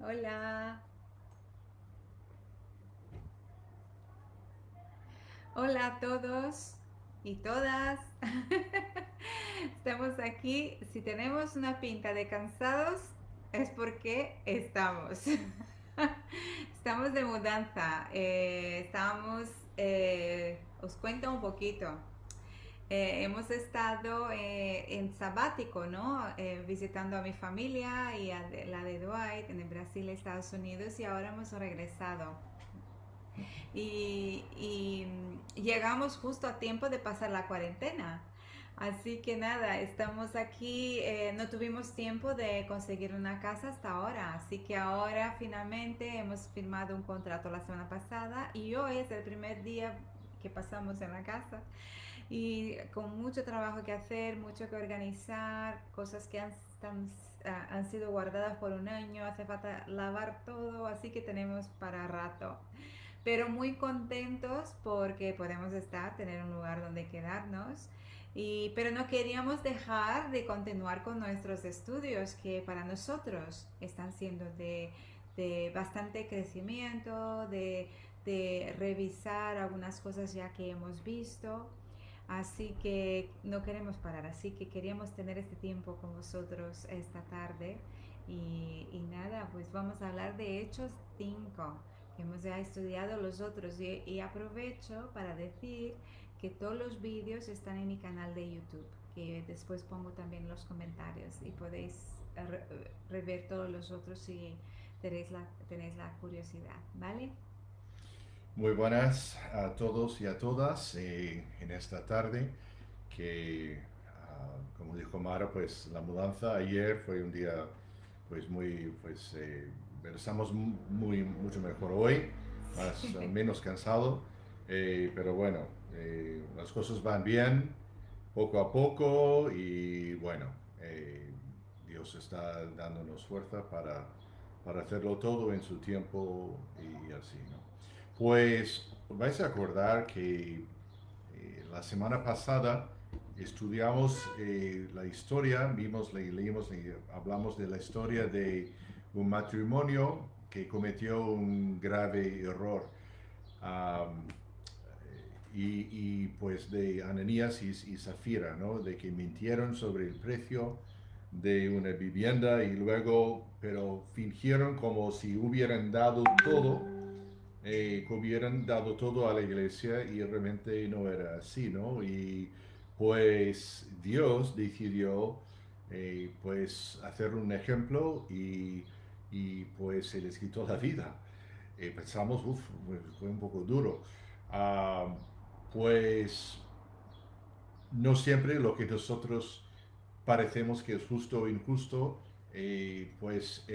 Hola, hola a todos y todas. Estamos aquí. Si tenemos una pinta de cansados, es porque estamos. Estamos de mudanza. Os cuento un poquito. Hemos estado en sabático, ¿no? Visitando a mi familia y la de Dwight en el Brasil, Estados Unidos, y ahora hemos regresado. Y llegamos justo a tiempo de pasar la cuarentena. Así que nada, estamos aquí, no tuvimos tiempo de conseguir una casa hasta ahora, así que ahora finalmente hemos firmado un contrato la semana pasada y hoy es el primer día que pasamos en la casa y con mucho trabajo que hacer, mucho que organizar, cosas que han sido guardadas por un año, hace falta lavar todo, así que tenemos para rato, pero muy contentos porque podemos tener un lugar donde quedarnos. Pero no queríamos dejar de continuar con nuestros estudios que para nosotros están siendo de bastante crecimiento, de revisar algunas cosas ya que hemos visto. Así que no queremos parar, así que queríamos tener este tiempo con vosotros esta tarde. Y nada, pues vamos a hablar de Hechos 5 que hemos ya estudiado los otros. Y aprovecho para decir que todos los vídeos están en mi canal de YouTube, que después pongo también los comentarios y podéis rever todos los otros si tenéis la curiosidad, ¿vale? Muy buenas a todos y a todas en esta tarde que, como dijo Mara, pues la mudanza ayer fue un día pues muy, versamos mucho mejor hoy, más Sí. menos cansado, pero bueno, las cosas van bien poco a poco y bueno, eh, Dios está dándonos fuerza para hacerlo todo en su tiempo y así, ¿no? Pues vais a acordar que la semana pasada estudiamos la historia, leímos y hablamos de la historia de un matrimonio que cometió un grave error. Um, pues de Ananías y Zafira, ¿no? De que mintieron sobre el precio de una vivienda y luego, pero fingieron como si hubieran dado todo, que hubieran dado todo a la iglesia y realmente no era así, ¿no? Y pues Dios decidió pues hacer un ejemplo pues se les quitó la vida. Pensamos, uff, fue un poco duro. Ah, pues no siempre lo que nosotros parecemos que es justo o injusto, pues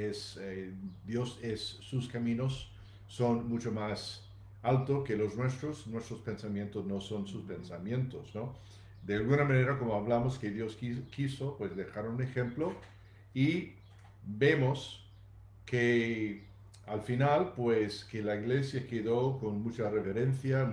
Dios es sus caminos son mucho más altos que los nuestros pensamientos no son sus pensamientos, ¿no? De alguna manera, como hablamos que Dios quiso, pues dejar un ejemplo y vemos que al final, pues que la iglesia quedó con mucha reverencia,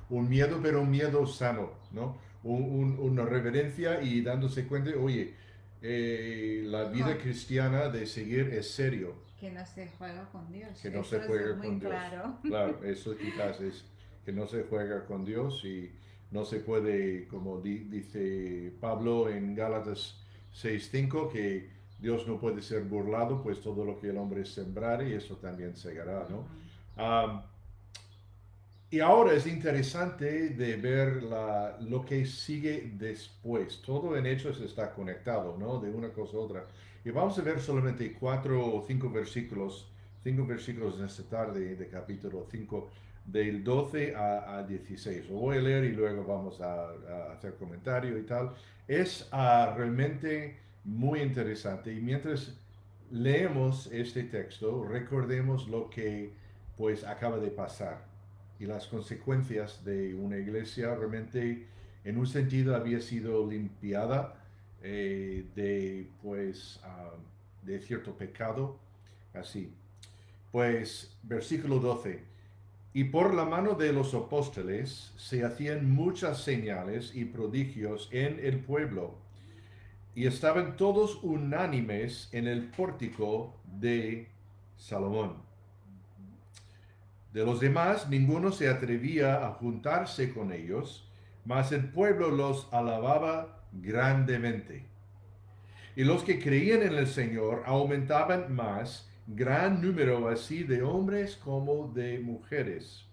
un miedo, pero un miedo sano, ¿no? Una reverencia y dándose cuenta, oye, la vida Jo, cristiana de seguir es serio, que no se juega con que Dios, no eso se es juega muy con Dios. claro. Claro, eso quizás es que no se juega con Dios y no se puede, como dice Pablo en Gálatas 6:5, que Dios no puede ser burlado, pues todo lo que el hombre sembrare, eso también segará, ¿no? Ujú. Um, y ahora es interesante de ver lo que sigue después. Todo en Hechos está conectado, ¿no? De una cosa a otra. Y vamos a ver solamente cuatro o cinco versículos en esta tarde de capítulo 5 del 12 a 16. Lo voy a leer y luego vamos a hacer comentario y tal. Es realmente muy interesante. Y mientras leemos este texto, recordemos lo que pues acaba de pasar y las consecuencias de una iglesia realmente en un sentido había sido limpiada de cierto pecado, así. Pues versículo 12. Y por la mano de los apóstoles se hacían muchas señales y prodigios en el pueblo, y estaban todos unánimes en el pórtico de Salomón. De los demás, ninguno se atrevía a juntarse con ellos, mas el pueblo los alababa grandemente. Y los que creían en el Señor aumentaban más, gran número así de hombres como de mujeres,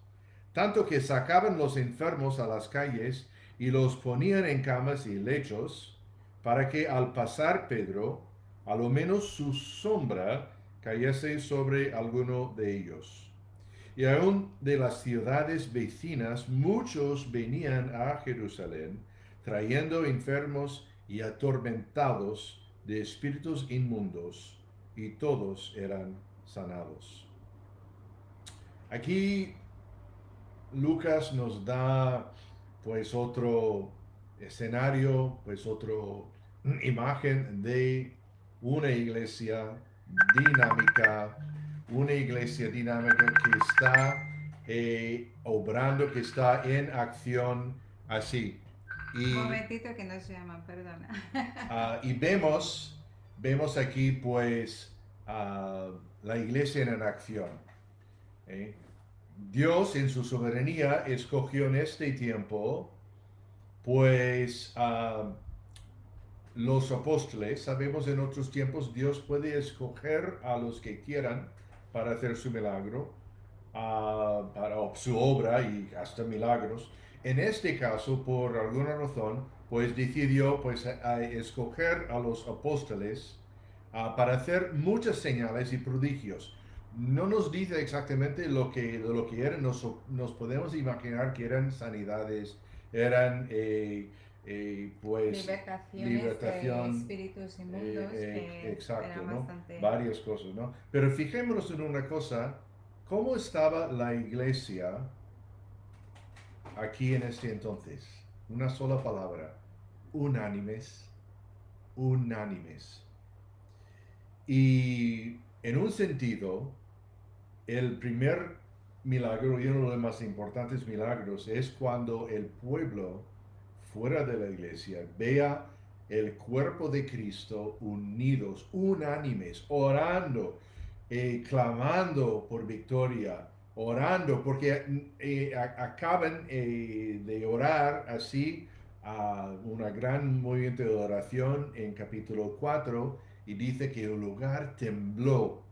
tanto que sacaban los enfermos a las calles y los ponían en camas y lechos, para que al pasar Pedro, a lo menos su sombra cayese sobre alguno de ellos. Y aún de las ciudades vecinas muchos venían a Jerusalén, trayendo enfermos y atormentados de espíritus inmundos, y todos eran sanados. Aquí Lucas nos da pues otro escenario, pues otra imagen de una iglesia dinámica, una iglesia dinámica que está obrando, que está en acción así. Un momentito que no se llama, perdona. Y vemos aquí pues la iglesia en acción. ¿eh? Dios en su soberanía escogió en este tiempo pues los apóstoles. Sabemos en otros tiempos Dios puede escoger a los que quieran para hacer su milagro, para su obra y hasta milagros. En este caso, por alguna razón, pues decidió pues escoger a los apóstoles para hacer muchas señales y prodigios. No nos dice exactamente lo que eran, nos podemos imaginar que eran sanidades, eran pues libertación de espíritus inmundos, que exacto, era ¿no? bastante... Varias cosas, ¿no? Pero fijémonos en una cosa, ¿cómo estaba la iglesia aquí en este entonces? Una sola palabra, unánimes, unánimes. Y en un sentido, el primer milagro y uno de los más importantes milagros es cuando el pueblo fuera de la iglesia vea el cuerpo de Cristo unidos, unánimes, orando, clamando por victoria, orando, porque acaban de orar así a un gran movimiento de oración en capítulo 4 y dice que el lugar tembló,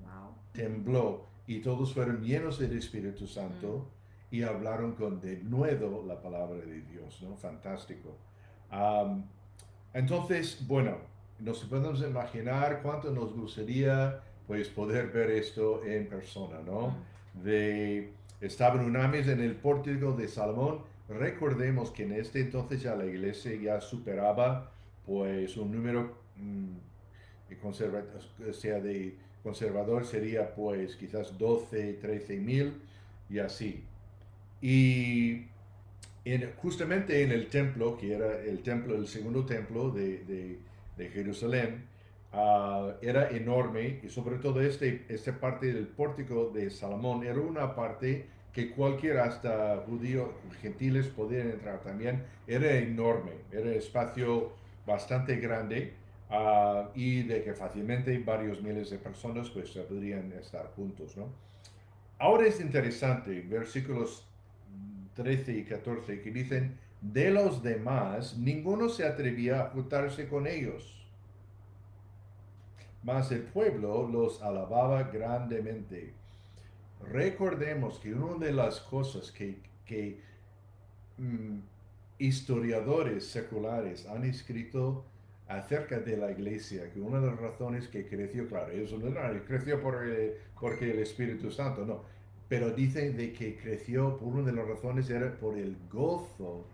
Wow. tembló y todos fueron llenos del Espíritu Santo y hablaron con denuedo la palabra de Dios, ¿no? Fantástico. Entonces, bueno, nos podemos imaginar cuánto nos gustaría pues poder ver esto en persona, ¿no? Estaban unánimes en el pórtico de Salomón. Recordemos que en este entonces ya la iglesia ya superaba pues un número de conservador sería pues quizás 12, 13 mil y así. Y justamente en el templo, que era el templo, el segundo templo de Jerusalén, era enorme y sobre todo esta parte del pórtico de Salomón era una parte que cualquier hasta judíos, gentiles podían entrar también, era enorme, era espacio bastante grande y de que fácilmente varios miles de personas pues podrían estar juntos, ¿no? Ahora es interesante, versículos 13 y 14, que dicen, de los demás, ninguno se atrevía a juntarse con ellos, mas el pueblo los alababa grandemente. Recordemos que una de las cosas que historiadores seculares han escrito acerca de la iglesia, que una de las razones que creció, claro, eso no creció porque el Espíritu Santo, no, pero dicen de que creció por una de las razones era por el gozo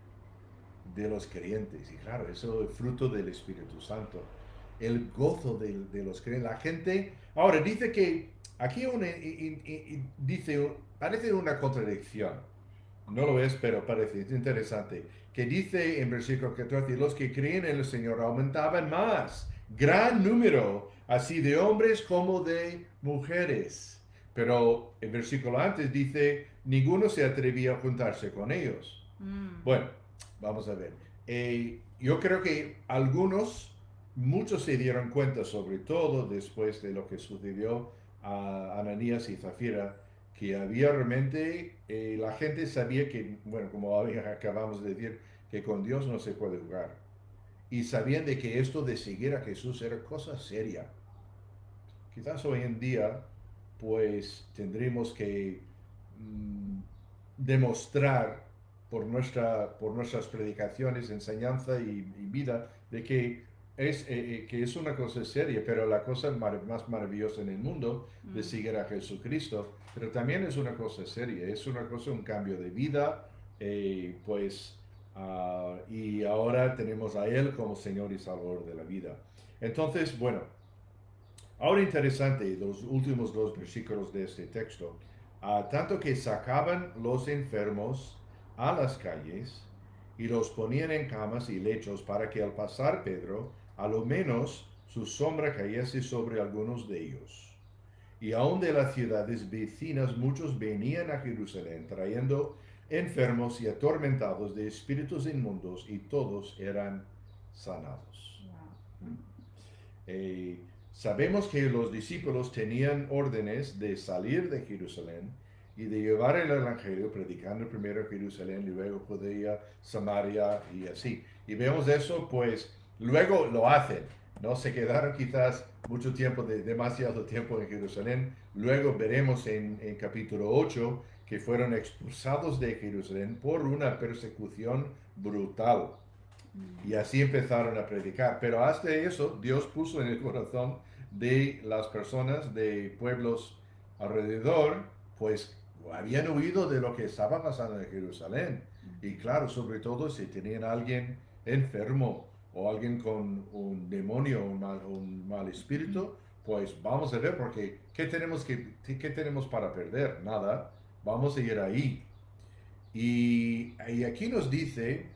de los creyentes, y claro, eso es fruto del Espíritu Santo, el gozo de los creyentes, la gente, ahora dice que, aquí dice, parece una contradicción, no lo es, pero parece interesante, que dice en versículo 14, los que creen en el Señor aumentaban más, gran número, así de hombres como de mujeres. Pero el versículo antes dice, ninguno se atrevía a juntarse con ellos. Bueno, vamos a ver. Yo creo que muchos se dieron cuenta, sobre todo después de lo que sucedió a Ananías y Zafira que había realmente, la gente sabía que, bueno, como acabamos de decir, que con Dios no se puede jugar. Y sabían de que esto de seguir a Jesús era cosa seria. Quizás hoy en día, pues tendremos que mm, demostrar por nuestras predicaciones, enseñanza y vida, de que es una cosa seria, pero la cosa más maravillosa en el mundo de seguir a Jesucristo, pero también es una cosa seria, es una cosa, un cambio de vida, pues, y ahora tenemos a Él como Señor y Salvador de la vida. Entonces, bueno, ahora interesante, los últimos dos versículos de este texto. Tanto que sacaban los enfermos a las calles y los ponían en camas y lechos para que al pasar Pedro, a lo menos su sombra cayese sobre algunos de ellos. Y aun de las ciudades vecinas muchos venían a Jerusalén trayendo enfermos y atormentados de espíritus inmundos y todos eran sanados. Wow. Eh, Sabemos que los discípulos tenían órdenes de salir de Jerusalén y de llevar el Evangelio, predicando primero Jerusalén y luego Judea, Samaria y así. Y vemos eso, pues luego lo hacen, ¿no? Se quedaron quizás mucho tiempo, demasiado tiempo en Jerusalén. Luego veremos en capítulo 8 que fueron expulsados de Jerusalén por una persecución brutal. Y así empezaron a predicar. Pero hasta eso, Dios puso en el corazón de las personas de pueblos alrededor, pues habían oído de lo que estaba pasando en Jerusalén. Y claro, sobre todo si tenían a alguien enfermo o alguien con un demonio, un mal espíritu, pues vamos a ver, porque ¿qué tenemos para perder? Nada, vamos a ir ahí. Y aquí nos dice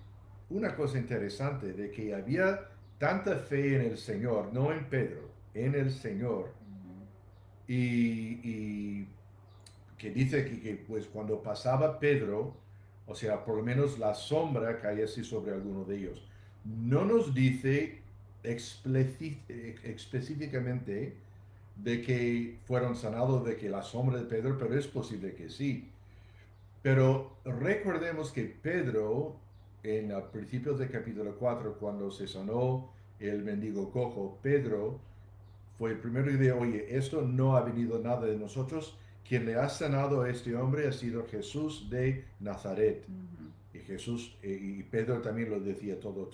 una cosa interesante de que había tanta fe en el Señor, no en Pedro, en el Señor. Y que dice que, pues cuando pasaba Pedro, o sea, por lo menos la sombra caía así sobre alguno de ellos. No nos dice específicamente de que fueron sanados de que la sombra de Pedro, pero es posible que sí. Pero recordemos que Pedro, en el principios del capítulo 4, cuando se sanó el mendigo cojo, Pedro fue el primero que dijo, oye, esto no ha venido nada de nosotros, quien le ha sanado a este hombre ha sido Jesús de Nazaret. Y Jesús, y Pedro también lo decía todo.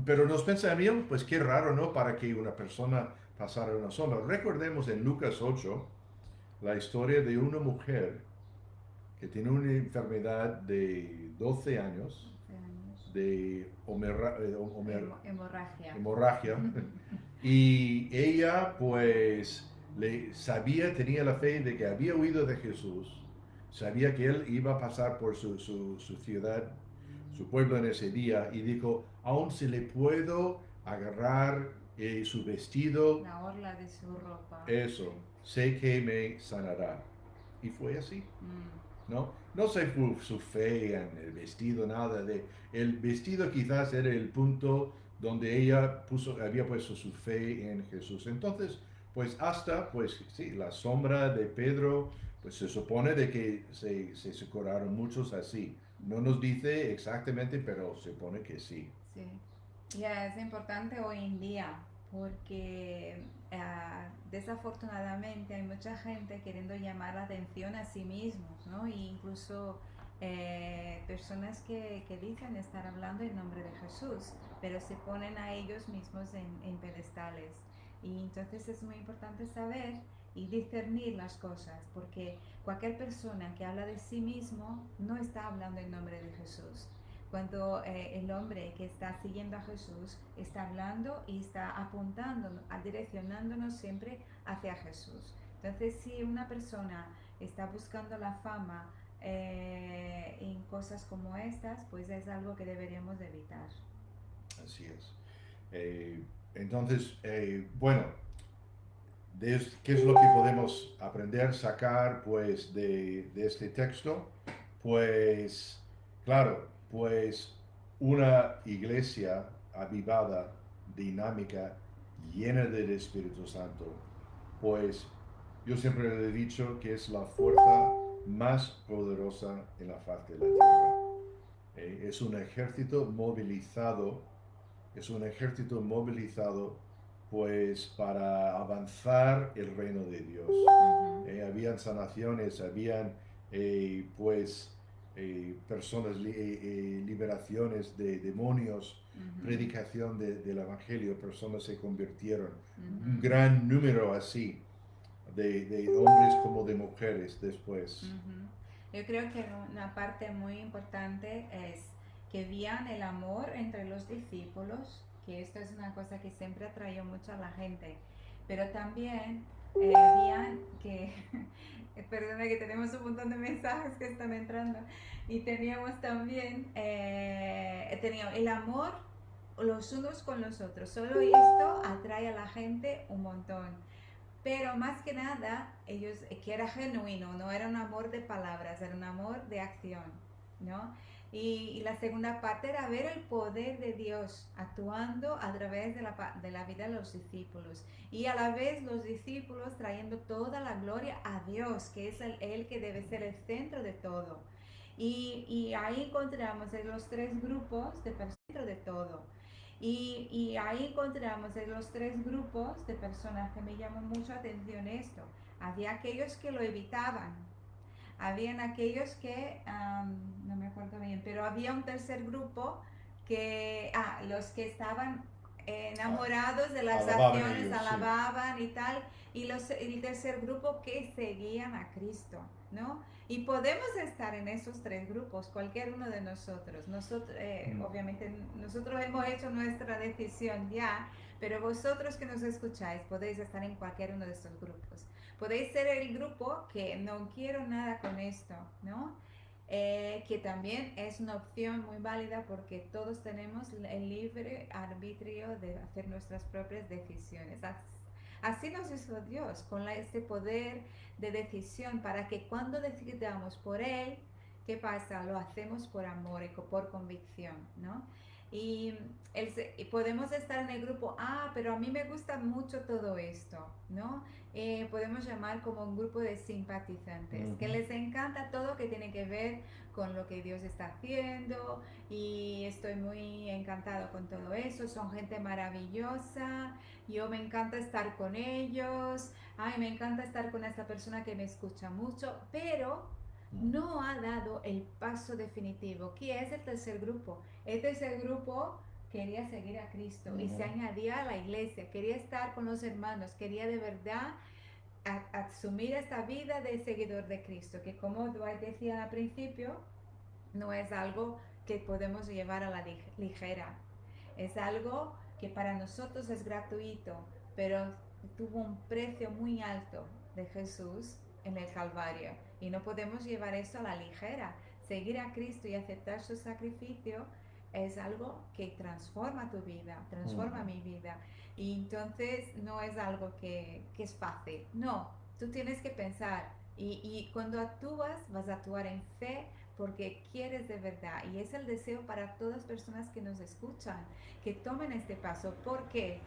Pero nos pensaríamos, pues qué raro, ¿no? Para que una persona pasara una sombra. Recordemos en Lucas 8 la historia de una mujer que tiene una enfermedad de 12 años, 12 años. de Hemorragia. hemorragia, y ella pues tenía la fe de que había oído de Jesús, sabía que él iba a pasar por su ciudad, su pueblo en ese día, y dijo, aún si le puedo agarrar su vestido, La orla de su ropa. eso, sé que me sanará. Y fue así. ¿No? No sé su fe en el vestido, nada de... El vestido quizás era el punto donde ella había puesto su fe en Jesús. Entonces, pues hasta, pues sí, la sombra de Pedro, pues se supone de que se curaron muchos así. No nos dice exactamente, pero se supone que sí. Sí. Y es importante hoy en día porque desafortunadamente hay mucha gente queriendo llamar la atención a sí mismos, ¿no? E incluso personas que dicen estar hablando en nombre de Jesús, pero se ponen a ellos mismos en pedestales. Y entonces es muy importante saber y discernir las cosas, porque cualquier persona que habla de sí mismo no está hablando en nombre de Jesús. Cuando el hombre que está siguiendo a Jesús está hablando y está apuntando, direccionándonos siempre hacia Jesús. Entonces, si una persona está buscando la fama en cosas como estas, pues es algo que deberíamos evitar. Así es. Entonces, bueno, ¿qué es lo que podemos aprender, sacar pues de este texto? Pues, claro, pues una iglesia avivada, dinámica, llena del Espíritu Santo, pues Yo siempre le he dicho que es la fuerza más poderosa en la faz de la tierra. Es un ejército movilizado, es un ejército movilizado pues para avanzar el reino de Dios. Ujú, Habían sanaciones, habían pues personas, liberaciones de demonios, ujú, predicación del Evangelio, personas se convirtieron. Un ujú, gran número así de hombres como de mujeres después. ujú. Yo creo que una parte muy importante es que vean el amor entre los discípulos, que esto es una cosa que siempre atrae mucho a la gente, pero también vean que, perdona que tenemos un montón de mensajes que están entrando, y teníamos también teníamos el amor los unos con los otros, solo esto atrae a la gente un montón. Pero más que nada, ellos, que era genuino, no era un amor de palabras, era un amor de acción, ¿no? Y la segunda parte era ver el poder de Dios actuando a través de la vida de los discípulos. Y a la vez los discípulos trayendo toda la gloria a Dios, que es el que debe ser el centro de todo. Y ahí encontramos en los tres grupos de personas dentro de todo. Y ahí encontramos en los tres grupos de personas que me llamó mucho la atención esto. Había aquellos que lo evitaban, habían aquellos que, no me acuerdo bien, pero había un tercer grupo los que estaban enamorados de las Alababan acciones, ellos, sí. alababan y tal, y el tercer grupo que seguían a Cristo, ¿no? Y podemos estar en esos tres grupos, cualquier uno de nosotros. Nosotros, Mm. obviamente, nosotros hemos hecho nuestra decisión ya, pero vosotros que nos escucháis podéis estar en cualquier uno de estos grupos. Podéis ser el grupo que no quiero nada con esto, ¿no? Que también es una opción muy válida porque todos tenemos el libre arbitrio de hacer nuestras propias decisiones. Así nos hizo Dios, con este poder de decisión para que cuando decidamos por Él, ¿qué pasa? Lo hacemos por amor y por convicción, ¿no? Y, y podemos estar en el grupo, pero a mí me gusta mucho todo esto, ¿no? Podemos llamar como un grupo de simpatizantes, que Ujú. les encanta todo que tiene que ver con lo que Dios está haciendo y estoy muy encantado con todo eso, son gente maravillosa, yo me encanta estar con ellos, ay, me encanta estar con esta persona que me escucha mucho, pero no ha dado el paso definitivo, que es el tercer grupo. El tercer grupo quería seguir a Cristo y se Ujú. añadía a la iglesia, quería estar con los hermanos, quería de verdad asumir esta vida de seguidor de Cristo, que como Dwight decía al principio, no es algo que podemos llevar a la ligera, es algo que para nosotros es gratuito, pero tuvo un precio muy alto de Jesús en el Calvario y no podemos llevar eso a la ligera. Seguir a Cristo y aceptar su sacrificio es algo que transforma tu vida, transforma Ujú. mi vida. Y entonces no es algo que es fácil. No, tú tienes que pensar y cuando actúas vas a actuar en fe porque quieres de verdad. Y es el deseo para todas las personas que nos escuchan, que tomen este paso. ¿Por qué?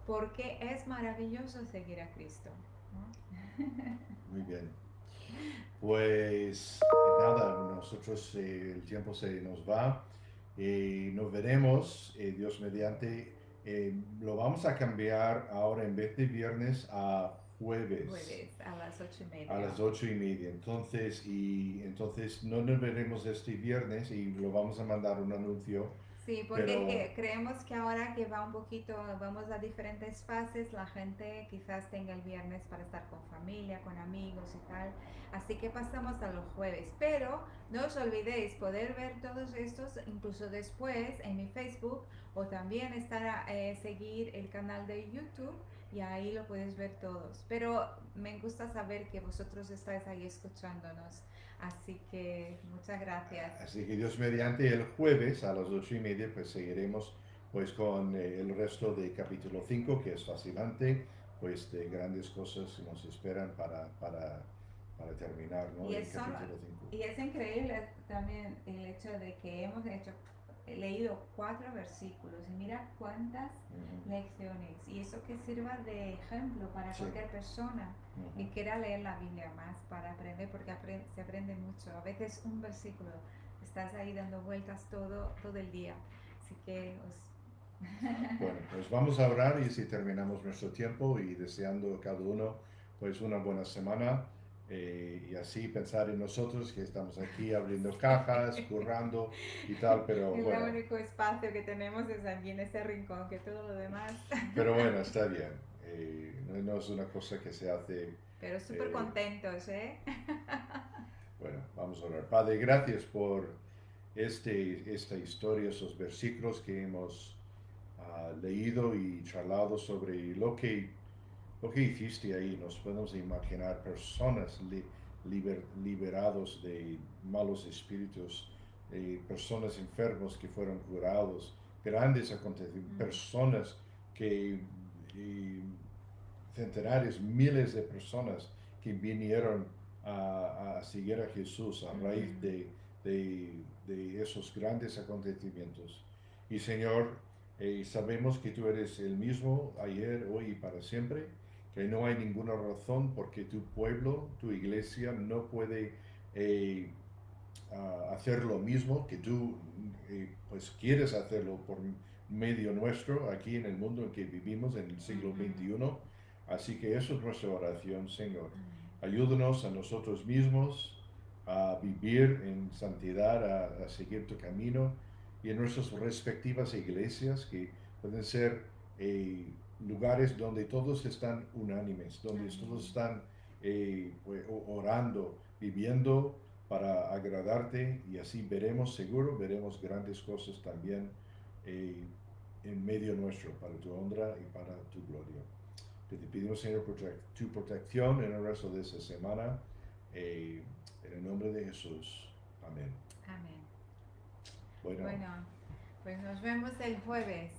Porque es maravilloso seguir a Cristo, ¿no? Muy bien. Pues nada, nosotros el tiempo se nos va. Nos veremos, Dios mediante. Lo vamos a cambiar ahora en vez de viernes a jueves Jueves a las ocho y a media. las 8:30. Entonces no nos veremos este viernes y lo vamos a mandar un anuncio, Sí, porque pero creemos que ahora que va un poquito, vamos a diferentes fases, la gente quizás tenga el viernes para estar con familia, con amigos y tal. Así que pasamos a los jueves. Pero no os olvidéis poder ver todos estos incluso después en mi Facebook o también seguir el canal de YouTube y ahí lo puedes ver todos. Pero me gusta saber que vosotros estáis ahí escuchándonos. Así que muchas gracias. así que Dios mediante el jueves a las 8:30 pues seguiremos pues con el resto de capítulo 5 que es fascinante, pues de grandes cosas que nos esperan para terminar, ¿no? Y El es, solo, capítulo 5. y es increíble también el hecho de que hemos hecho leído 4 versículos y mira cuántas lecciones. Y eso que sirva de ejemplo para Sí. cualquier persona que quiera leer la Biblia más para aprender, porque se aprende mucho. A veces un versículo, estás ahí dando vueltas todo el día. Así que Bueno, pues vamos a orar y si terminamos nuestro tiempo y deseando a cada uno pues una buena semana y así pensar en nosotros que estamos aquí abriendo cajas, currando y tal, pero el bueno, único espacio que tenemos es aquí en ese rincón, que todo lo demás. pero bueno, está bien. No es una cosa que se hace. Pero súper eh, contentos, ¿eh? bueno, vamos a orar. Padre, gracias por esta historia, esos versículos que hemos leído y charlado sobre lo que hiciste ahí. Nos podemos imaginar personas liberados de malos espíritus, personas enfermos que fueron curados, grandes acontecimientos, personas que, eh, centenares, miles de personas que vinieron a seguir a Jesús a raíz de esos grandes acontecimientos. Y Señor, sabemos que tú eres el mismo ayer, hoy y para siempre, que no hay ninguna razón porque tu pueblo, tu iglesia, no puede hacer lo mismo que tú pues quieres hacerlo por medio nuestro aquí en el mundo en que vivimos en el siglo XXI. Así que eso es nuestra oración, Señor. Ayúdanos a nosotros mismos a vivir en santidad, a seguir tu camino y en nuestras respectivas iglesias que pueden ser lugares donde todos están unánimes, donde todos están pues, orando, viviendo para agradarte y así veremos, seguro, veremos grandes cosas también en medio nuestro, para tu honra y para tu gloria. Te pedimos, Señor, tu protección en el resto de esta semana, en el nombre de Jesús. Amén. Amén. Bueno, Bueno, pues nos vemos el jueves.